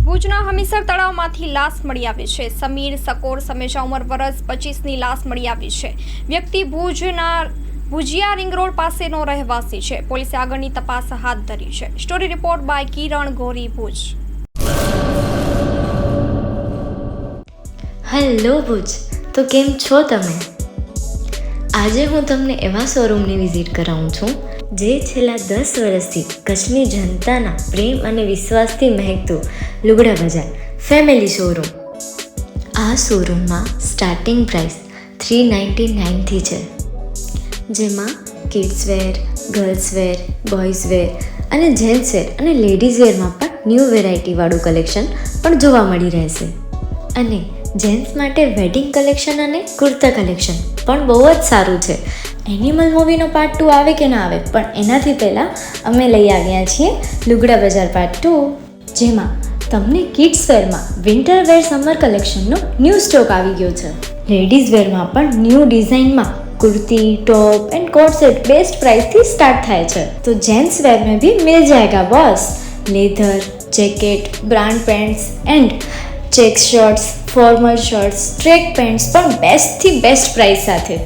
ભુજના હમીસર તળાવમાંથી લાશ મળી આવી છે. સમીર સકોર સમેજા ઉંમર વર્ષ 25ની લાશ મળી આવી છે. વ્યક્તિ ભુજિયા રિંગ રોડ પાસેનો રહેવાસી છે. પોલીસે આગળની તપાસ હાથ ધરી છે. Story report by Kiran Gori, Bhuj. Hello Bhuj, તો કેમ છો તમે? આજે હું તમને એવા શોરૂમની વિઝિટ કરાવું છું જે છેલ્લા 10 વર્ષથી કચ્છની જનતાના પ્રેમ અને વિશ્વાસથી મહેકતું લુગડા બજાર ફેમિલી શોરૂમ. આ શોરૂમમાં સ્ટાર્ટિંગ પ્રાઇસ 399થી છે, જેમાં kids wear, girls wear, boys wear અને જેન્ટ્સ વેર અને લેડીઝ વેરમાં પણ ન્યૂ વેરાયટીવાળું કલેક્શન પણ જોવા મળી રહેશે. અને જેન્ટ્સ માટે વેડિંગ કલેક્શન અને કુર્તા કલેક્શન પણ બહુ જ સારું છે. એનિમલ મૂવીનો પાર્ટ 2 આવે કે ના આવે, પણ એનાથી પહેલાં અમે લઈ આવ્યા છીએ લુગડા બજાર પાર્ટ 2, જેમાં તમને કિડ્સ વેરમાં વિન્ટર વેર સમર કલેક્શનનો ન્યૂ સ્ટોક આવી ગયો છે. લેડીઝ વેરમાં પણ ન્યૂ ડિઝાઇનમાં kurti, top and coat set best price थी स्टार्ट થાય છે. तो जेंट्स वेयर में भी मिल जाएगा boss. Leather, jacket, brand pants and check shirts, formal shirts, track pants પણ બેસ્ટથી બેસ્ટ પ્રાઇસ સાથે.